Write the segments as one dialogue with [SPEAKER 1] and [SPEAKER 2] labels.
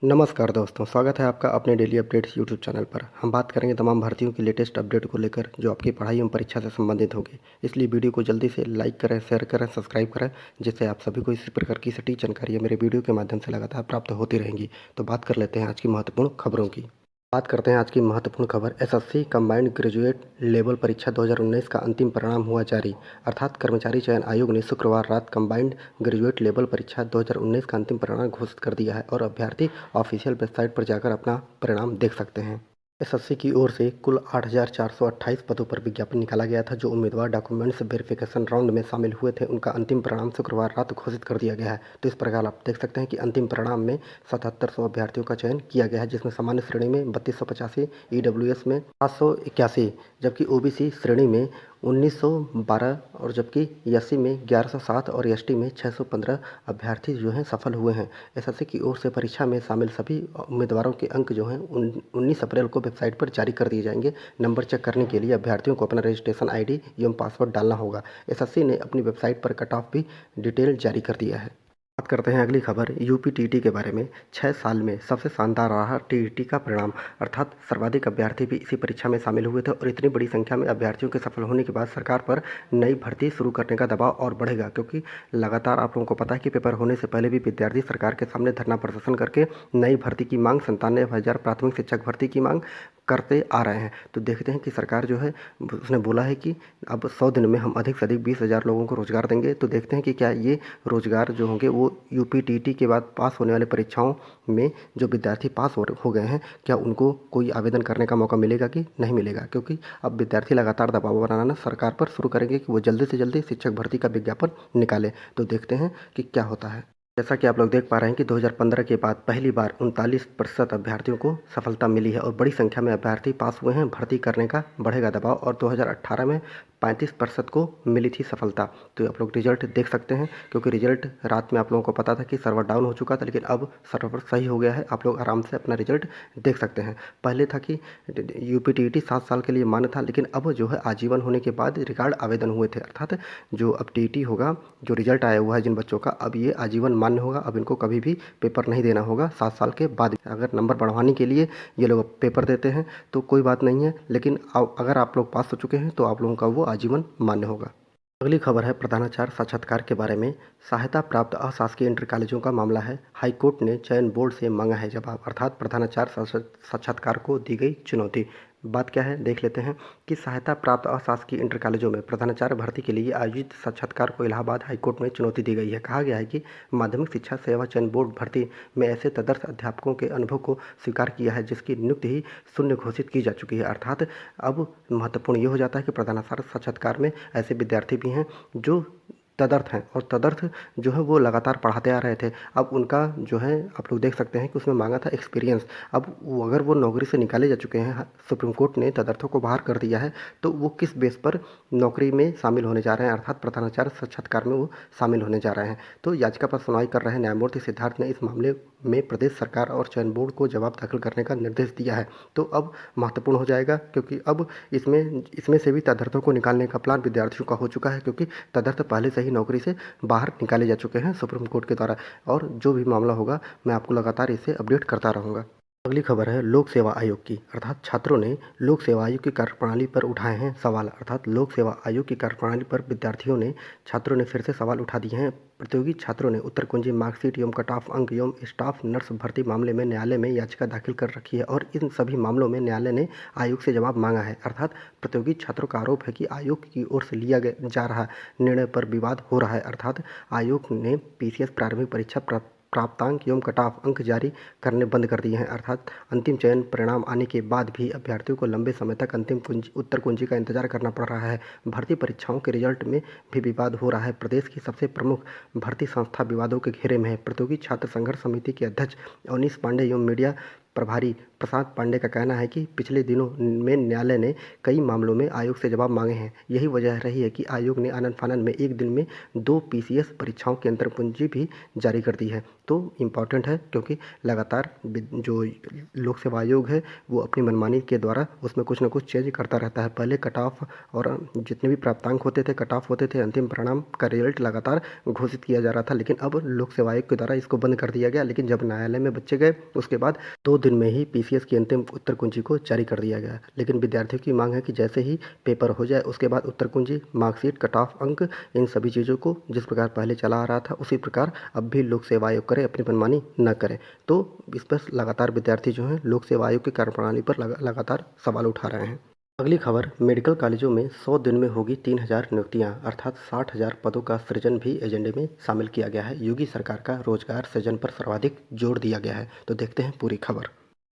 [SPEAKER 1] नमस्कार दोस्तों, स्वागत है आपका अपने डेली अपडेट्स यूट्यूब चैनल पर। हम बात करेंगे तमाम भर्तियों की लेटेस्ट अपडेट को लेकर जो आपकी पढ़ाई एवं परीक्षा से संबंधित होगी। इसलिए वीडियो को जल्दी से लाइक करें, शेयर करें, सब्सक्राइब करें, जिससे आप सभी को इसी प्रकार की सटीक जानकारियाँ मेरे वीडियो के माध्यम से लगातार प्राप्त होती रहेंगी। तो बात कर लेते हैं आज की महत्वपूर्ण खबरों की। बात करते हैं आज की महत्वपूर्ण खबर। एसएससी कंबाइंड ग्रेजुएट लेवल परीक्षा 2019 का अंतिम परिणाम हुआ जारी। अर्थात कर्मचारी चयन आयोग ने शुक्रवार रात कंबाइंड ग्रेजुएट लेवल परीक्षा 2019 का अंतिम परिणाम घोषित कर दिया है और अभ्यर्थी ऑफिशियल वेबसाइट पर जाकर अपना परिणाम देख सकते हैं। एसएससी की ओर से कुल 8,428 पदों पर विज्ञापन निकाला गया था। जो उम्मीदवार डॉक्यूमेंट्स वेरिफिकेशन राउंड में शामिल हुए थे उनका अंतिम परिणाम शुक्रवार रात घोषित कर दिया गया है। तो इस प्रकार आप देख सकते हैं कि अंतिम परिणाम में 7700 अभ्यर्थियों का चयन किया गया है, जिसमें सामान्य श्रेणी में 3285, ईडब्ल्यूएस में 781, जबकि ओबीसी श्रेणी में 1912 और जबकि एससी में 1107 और एसटी में 615 अभ्यर्थी जो हैं सफल हुए हैं। एसएससी की ओर से परीक्षा में शामिल सभी उम्मीदवारों के अंक जो हैं 19 अप्रैल को वेबसाइट पर जारी कर दिए जाएंगे। नंबर चेक करने के लिए अभ्यर्थियों को अपना रजिस्ट्रेशन आईडी एवं पासवर्ड डालना होगा। एसएससी ने अपनी वेबसाइट पर कट ऑफ भी डिटेल जारी कर दिया है। बात करते हैं अगली खबर यूपी टीईटी के बारे में। 6 साल में सबसे शानदार रहा टीईटी का परिणाम। अर्थात सर्वाधिक अभ्यर्थी भी इसी परीक्षा में शामिल हुए थे और इतनी बड़ी संख्या में अभ्यर्थियों के सफल होने के बाद सरकार पर नई भर्ती शुरू करने का दबाव और बढ़ेगा, क्योंकि लगातार आप लोगों को पता है कि पेपर होने से पहले भी विद्यार्थी सरकार के सामने धरना प्रदर्शन करके नई भर्ती की मांग 97,000 प्राथमिक शिक्षक भर्ती की मांग करते आ रहे हैं। तो देखते हैं कि सरकार जो है उसने बोला है कि अब 100 दिन में हम अधिक से अधिक 20,000 लोगों को रोजगार देंगे। तो देखते हैं कि क्या ये रोजगार जो होंगे वो यूपी टीईटी के बाद पास होने वाले परीक्षाओं में जो विद्यार्थी पास हो गए हैं, क्या उनको कोई आवेदन करने का मौका मिलेगा कि नहीं मिलेगा, क्योंकि अब विद्यार्थी लगातार दबाव बनाना सरकार पर शुरू करेंगे कि वो जल्दी से जल्दी शिक्षक भर्ती का विज्ञापन निकाले। तो देखते हैं कि क्या होता है। जैसा कि आप लोग देख पा रहे हैं कि 2015 के बाद पहली बार 39% अभ्यर्थियों को सफलता मिली है और बड़ी संख्या में अभ्यर्थी पास हुए हैं। भर्ती करने का बढ़ेगा दबाव और 2018 में 35% को मिली थी सफलता। तो आप लोग रिजल्ट देख सकते हैं, क्योंकि रिजल्ट रात में आप लोगों को पता था कि सर्वर डाउन हो चुका था, लेकिन अब सर्वर सही हो गया है। आप लोग आराम से अपना रिजल्ट देख सकते हैं। पहले था कि यूपी टीईटी 7 साल के लिए मान्य था, लेकिन अब जो है आजीवन होने के बाद रिकॉर्ड आवेदन हुए थे। अर्थात जो अब टीईटी होगा, जो रिजल्ट आया हुआ है जिन बच्चों का, अब ये आजीवन मान्य होगा। अब इनको कभी भी पेपर नहीं देना होगा 7 साल के बाद। अगर नंबर बढ़वाने के लिए ये लोग पेपर देते हैं तो कोई बात नहीं है, लेकिन अगर आप लोग पास हो चुके हैं तो आप लोगों का वो आजीवन मान्य होगा। अगली खबर है प्रधानाचार्य साक्षात्कार के बारे में। सहायता प्राप्त अशासकीय इंटर कॉलेजों का मामला है। हाईकोर्ट ने चयन बोर्ड से मांगा है जवाब। अर्थात प्रधानाचार्य साक्षात्कार को दी गई चुनौती। बात क्या है देख लेते हैं कि सहायता प्राप्त अशासकीय इंटर कॉलेजों में प्रधानाचार्य भर्ती के लिए आयोजित साक्षात्कार को इलाहाबाद हाईकोर्ट में चुनौती दी गई है। कहा गया है कि माध्यमिक शिक्षा सेवा चयन बोर्ड भर्ती में ऐसे तदर्थ अध्यापकों के अनुभव को स्वीकार किया है जिसकी नियुक्ति ही शून्य घोषित की जा चुकी है। अर्थात अब महत्वपूर्ण ये हो जाता है कि प्रधानाचार्य साक्षात्कार में ऐसे विद्यार्थी भी हैं जो तदर्थ हैं, और तदर्थ जो है वो लगातार पढ़ाते आ रहे थे। अब उनका जो है आप लोग देख सकते हैं कि उसमें मांगा था एक्सपीरियंस। अब वो अगर वो नौकरी से निकाले जा चुके हैं, सुप्रीम कोर्ट ने तदर्थों को बाहर कर दिया है, तो वो किस बेस पर नौकरी में शामिल होने जा रहे हैं, अर्थात प्रधानाचार्य साक्षात्कार में वो शामिल होने जा रहे हैं। तो याचिका पर सुनवाई कर रहे न्यायमूर्ति सिद्धार्थ ने इस मामले में प्रदेश सरकार और चयन बोर्ड को जवाब दाखिल करने का निर्देश दिया है। तो अब महत्वपूर्ण हो जाएगा, क्योंकि अब इसमें से भी तदर्थों को निकालने का प्लान विद्यार्थियों का हो चुका है, क्योंकि तदर्थ पहले से ही नौकरी से बाहर निकाले जा चुके हैं सुप्रीम कोर्ट के द्वारा। और जो भी मामला होगा मैं आपको लगातार इसे अपडेट करता रहूँगा। अगली खबर है लोक सेवा आयोग की। अर्थात छात्रों ने लोक सेवा आयोग की कार्यप्रणाली पर उठाए हैं सवाल। अर्थात लोक सेवा आयोग की कार्यप्रणाली पर छात्रों ने फिर से सवाल उठा दिए हैं। प्रतियोगी छात्रों ने उत्तर कुंजी मार्कशीट एवं कट ऑफ अंक एवं स्टाफ नर्स भर्ती मामले में न्यायालय में याचिका दाखिल कर रखी है और इन सभी मामलों में न्यायालय ने आयोग से जवाब मांगा है। अर्थात प्रतियोगी छात्रों का आरोप है कि आयोग की ओर से लिया जा रहा निर्णय पर विवाद हो रहा है। अर्थात आयोग ने पीसीएस प्रारंभिक परीक्षा प्राप्तांक एवं कट ऑफ अंक जारी करने बंद कर दिए हैं। अर्थात अंतिम चयन परिणाम आने के बाद भी अभ्यर्थियों को लंबे समय तक अंतिम उत्तर कुंजी का इंतजार करना पड़ रहा है। भर्ती परीक्षाओं के रिजल्ट में भी विवाद हो रहा है। प्रदेश की सबसे प्रमुख भर्ती संस्था विवादों के घेरे में है। प्रतियोगी छात्र संघर्ष समिति के अध्यक्ष अवनीश पांडे एवं मीडिया प्रभारी प्रशांत पांडे का कहना है कि पिछले दिनों में न्यायालय ने कई मामलों में आयोग से जवाब मांगे हैं। यही वजह रही है कि आयोग ने आनन-फानन में एक दिन में 2 पीसीएस परीक्षाओं की अंतिम कुंजी भी जारी कर दी है। तो इम्पॉर्टेंट है क्योंकि लगातार जो लोक सेवा आयोग है वो अपनी मनमानी के द्वारा उसमें कुछ न कुछ चेंज करता रहता है। पहले कट ऑफ और जितने भी प्राप्तांक होते थे, कट ऑफ होते थे, अंतिम परिणाम का रिजल्ट लगातार घोषित किया जा रहा था, लेकिन अब लोक सेवा आयोग के द्वारा इसको बंद कर दिया गया। लेकिन जब न्यायालय में बच्चे गए उसके बाद 2 दिन में ही पीसीएस की अंतिम उत्तर कुंजी को जारी कर दिया गया। लेकिन विद्यार्थियों की मांग है कि जैसे ही पेपर हो जाए उसके बाद उत्तर कुंजी, मार्कशीट, कट ऑफ अंक, इन सभी चीज़ों को जिस प्रकार पहले चला आ रहा था उसी प्रकार अब भी लोक सेवा आयोग करे, अपनी मनमानी न करे। तो इस पर लगातार विद्यार्थी जो हैं लोक सेवा आयोग की कार्यप्रणाली पर लगातार सवाल उठा रहे हैं। अगली खबर, मेडिकल कॉलेजों में 100 दिन में होगी 3000 नियुक्तियां, अर्थात 60,000 पदों का सृजन भी एजेंडे में शामिल किया गया है। योगी सरकार का रोजगार सृजन पर सर्वाधिक जोर दिया गया है। तो देखते हैं पूरी खबर।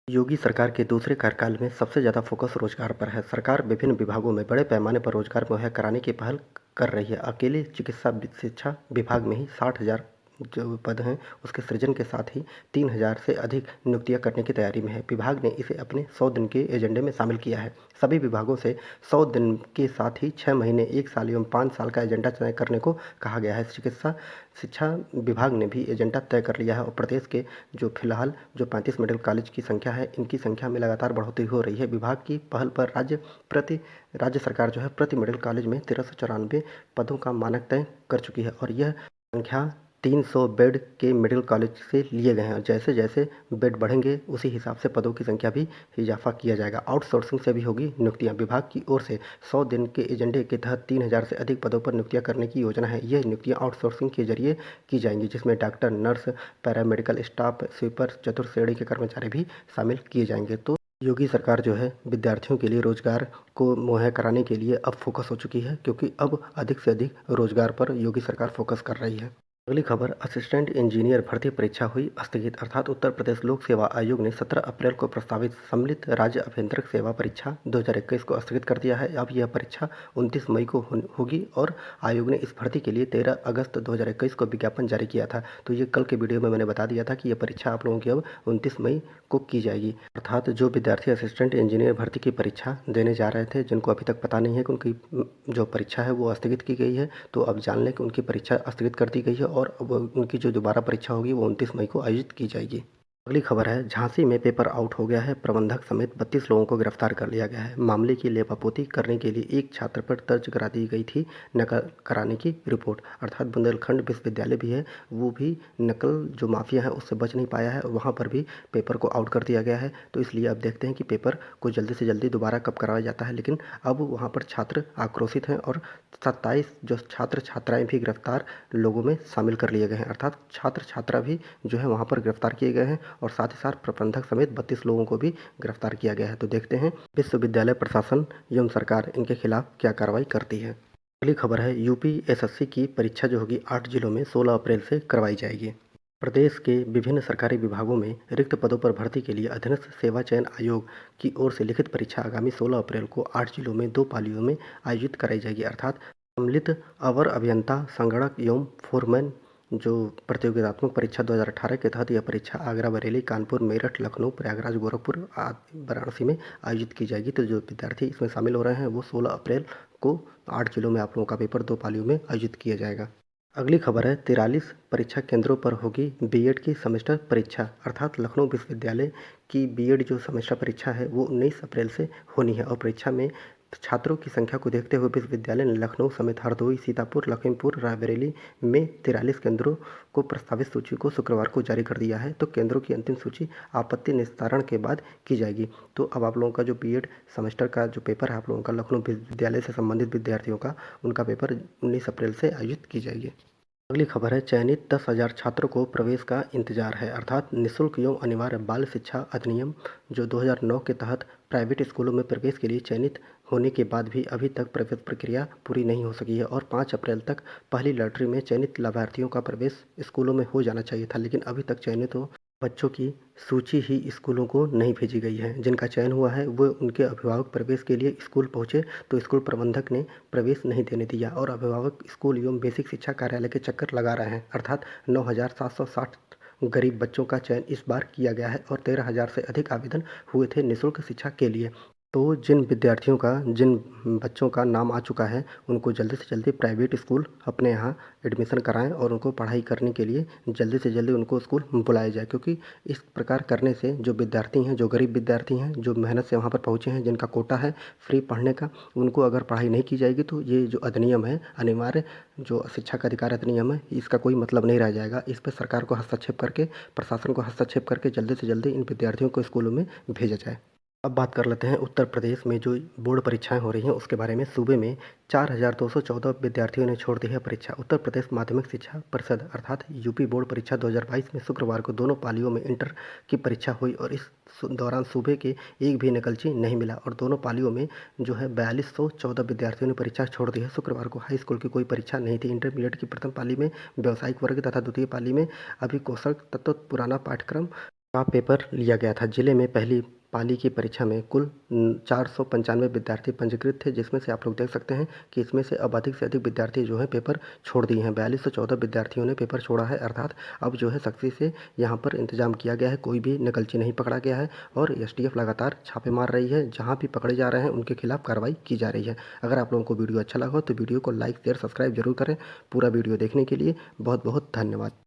[SPEAKER 1] योगी सरकार के दूसरे कार्यकाल में सबसे ज़्यादा फोकस रोजगार पर है। सरकार विभिन्न विभागों में बड़े पैमाने पर रोजगार मुहैया कराने की पहल कर रही है। अकेले चिकित्सा शिक्षा विभाग में ही 60,000 जो पद हैं उसके सृजन के साथ ही 3000 से अधिक नियुक्तियां करने की तैयारी में है। विभाग ने इसे अपने 100 दिन के एजेंडे में शामिल किया है। सभी विभागों से 100 दिन के साथ ही 6 महीने, 1 साल एवं 5 साल का एजेंडा तय करने को कहा गया है। चिकित्सा शिक्षा विभाग ने भी एजेंडा तय कर लिया है और प्रदेश के जो फिलहाल जो 35 मेडिकल कॉलेज की संख्या है, इनकी संख्या में लगातार बढ़ोतरी हो रही है। विभाग की पहल पर राज्य सरकार जो है प्रति मेडिकल कॉलेज में 1394 पदों का मानक तय कर चुकी है और यह संख्या 300 बेड के मेडिकल कॉलेज से लिए गए हैं और जैसे जैसे बेड बढ़ेंगे उसी हिसाब से पदों की संख्या भी इजाफा किया जाएगा। आउटसोर्सिंग से भी होगी नियुक्तियां। विभाग की ओर से 100 दिन के एजेंडे के तहत 3000 से अधिक पदों पर नियुक्तियां करने की योजना है। यह नियुक्तियां आउटसोर्सिंग के जरिए की जाएंगी, जिसमें doctor, nurse, paramedical staff, sweeper, चतुर्थ श्रेणी के कर्मचारी भी शामिल किए जाएंगे। तो योगी सरकार जो है विद्यार्थियों के लिए रोजगार को मुहैया कराने के लिए अब फोकस हो चुकी है, क्योंकि अब अधिक से अधिक रोजगार पर योगी सरकार फोकस कर रही है। अगली खबर, असिस्टेंट इंजीनियर भर्ती परीक्षा हुई स्थगित, अर्थात उत्तर प्रदेश लोक सेवा आयोग ने 17 अप्रैल को प्रस्तावित सम्मिलित राज्य अभियंत्रिक सेवा परीक्षा 2021 को स्थगित कर दिया है। अब यह परीक्षा 29 मई को होगी और आयोग ने इस भर्ती के लिए 13 अगस्त 2021 को विज्ञापन जारी किया था। तो ये कल के वीडियो में मैंने बता दिया था कि यह परीक्षा आप लोगों की अब 29 मई को की जाएगी। अर्थात जो विद्यार्थी असिस्टेंट इंजीनियर भर्ती की परीक्षा देने जा रहे थे, जिनको अभी तक पता नहीं है कि उनकी जो परीक्षा है वो स्थगित की गई है, तो अब जान लें कि उनकी परीक्षा स्थगित कर दी गई है और अब उनकी जो दोबारा परीक्षा होगी वो 29 मई को आयोजित की जाएगी। अगली खबर है, झांसी में पेपर आउट हो गया है, प्रबंधक समेत 32 लोगों को गिरफ्तार कर लिया गया है। मामले की लेपापोती करने के लिए एक छात्र पर दर्ज करा दी गई थी नकल कराने की रिपोर्ट। अर्थात बुंदेलखंड विश्वविद्यालय भी है, वो भी नकल जो माफिया है उससे बच नहीं पाया है और वहाँ पर भी पेपर को आउट कर दिया गया है। तो इसलिए अब देखते हैं कि पेपर को जल्दी से जल्दी दोबारा कब करवाया जाता है। लेकिन अब वहाँ पर छात्र आक्रोशित हैं और 27 जो छात्र छात्राएं भी गिरफ्तार लोगों में शामिल कर लिए गए हैं। अर्थात छात्र छात्रा भी जो है वहाँ पर गिरफ्तार किए गए हैं और साथ ही साथ प्रबंधक समेत 32 लोगों को भी गिरफ्तार किया गया है। तो देखते हैं विश्वविद्यालय प्रशासन एवं सरकार इनके खिलाफ क्या कार्रवाई करती है। अगली खबर है, यूपी एसएससी की परीक्षा जो होगी 8 जिलों में 16 अप्रैल से करवाई जाएगी। प्रदेश के विभिन्न सरकारी विभागों में रिक्त पदों पर भर्ती के लिए अधीनस्थ सेवा चयन आयोग की ओर से लिखित परीक्षा आगामी 16 अप्रैल को 8 जिलों में 2 पालियों में आयोजित कराई जाएगी। अर्थात सम्मिलित अवर अभियंता, संगणक एवं फोरमैन जो प्रतियोगितात्मक परीक्षा 2018 के तहत यह परीक्षा आगरा, बरेली, कानपुर, मेरठ, लखनऊ, प्रयागराज, गोरखपुर आदि वाराणसी में आयोजित की जाएगी। तो जो विद्यार्थी इसमें शामिल हो रहे हैं वो 16 अप्रैल को 8 जिलों में आप लोगों का पेपर 2 पालियों में आयोजित किया जाएगा। अगली खबर है, 43 परीक्षा केंद्रों पर होगी बीएड की सेमेस्टर परीक्षा। अर्थात लखनऊ विश्वविद्यालय की बीएड जो सेमेस्टर परीक्षा है वो 19 अप्रैल से होनी है और परीक्षा में छात्रों की संख्या को देखते हुए विश्वविद्यालय ने लखनऊ समेत हरदोई, सीतापुर, लखीमपुर, रायबरेली में 43 केंद्रों को प्रस्तावित सूची को शुक्रवार को जारी कर दिया है। तो केंद्रों की अंतिम सूची आपत्ति निस्तारण के बाद की जाएगी। तो अब आप लोगों का जो बीएड सेमेस्टर का जो पेपर है आप लोगों का लखनऊ विश्वविद्यालय से संबंधित विद्यार्थियों का, उनका पेपर 19 अप्रैल से आयोजित की जाएगी। अगली खबर है, चयनित 10,000 छात्रों को प्रवेश का इंतजार है। अर्थात निःशुल्क एवं अनिवार्य बाल शिक्षा अधिनियम जो 2009 के तहत प्राइवेट स्कूलों में प्रवेश के लिए चयनित होने के बाद भी अभी तक प्रवेश प्रक्रिया पूरी नहीं हो सकी है और 5 अप्रैल तक पहली लॉटरी में चयनित लाभार्थियों का प्रवेश स्कूलों में हो जाना चाहिए था, लेकिन अभी तक चयनित बच्चों की सूची ही स्कूलों को नहीं भेजी गई है। जिनका चयन हुआ है वो उनके अभिभावक प्रवेश के लिए स्कूल पहुंचे तो स्कूल प्रबंधक ने प्रवेश नहीं देने दिया और अभिभावक स्कूल एवं बेसिक शिक्षा कार्यालय के चक्कर लगा रहे हैं। अर्थात 9,760 गरीब बच्चों का चयन इस बार किया गया है और 13,000 से अधिक आवेदन हुए थे निःशुल्क शिक्षा के लिए। तो जिन बच्चों का नाम आ चुका है, उनको जल्दी से जल्दी प्राइवेट स्कूल अपने यहाँ एडमिशन कराएँ और उनको पढ़ाई करने के लिए जल्दी से जल्दी उनको स्कूल बुलाया जाए, क्योंकि इस प्रकार करने से जो विद्यार्थी हैं, जो गरीब विद्यार्थी हैं, जो मेहनत से वहाँ पर पहुँचे हैं, जिनका कोटा है फ्री पढ़ने का, उनको अगर पढ़ाई नहीं की जाएगी तो ये जो अधिनियम है, अनिवार्य जो शिक्षा का अधिकार अधिनियम है, इसका कोई मतलब नहीं रह जाएगा। इस पे सरकार को हस्तक्षेप करके, प्रशासन को हस्तक्षेप करके जल्दी से जल्दी इन विद्यार्थियों को स्कूलों में भेजा जाए। अब बात कर लेते हैं उत्तर प्रदेश में जो बोर्ड परीक्षाएं हो रही हैं उसके बारे में। सूबे में 4,214 विद्यार्थियों ने छोड़ दी है परीक्षा। उत्तर प्रदेश माध्यमिक शिक्षा परिषद अर्थात यूपी बोर्ड परीक्षा 2022 में शुक्रवार को दोनों पालियों में इंटर की परीक्षा हुई और इस दौरान सूबे के एक भी नकलची नहीं मिला और दोनों पालियों में जो है 4214 विद्यार्थियों ने परीक्षा छोड़ दी है। शुक्रवार को हाई स्कूल की कोई परीक्षा नहीं थी। इंटरमीडिएट की प्रथम पाली में व्यावसायिक वर्ग तथा द्वितीय पाली में अभिकौशल तत्व पुराना पाठ्यक्रम का पेपर लिया गया था। जिले में पहली पाली की परीक्षा में कुल 495 विद्यार्थी पंजीकृत थे, जिसमें से आप लोग देख सकते हैं कि इसमें से अब अधिक से अधिक विद्यार्थी जो है पेपर छोड़ दिए हैं। 4214 विद्यार्थियों ने पेपर छोड़ा है, अर्थात अब जो है सख्ती से यहाँ पर इंतजाम किया गया है, कोई भी नकलची नहीं पकड़ा गया है और एसटीएफ लगातार छापे मार रही है। जहाँ भी पकड़े जा रहे हैं उनके खिलाफ कार्रवाई की जा रही है। अगर आप लोगों को वीडियो अच्छा लगा हो तो वीडियो को लाइक शेयर सब्सक्राइब जरूर करें। पूरा वीडियो देखने के लिए बहुत बहुत धन्यवाद।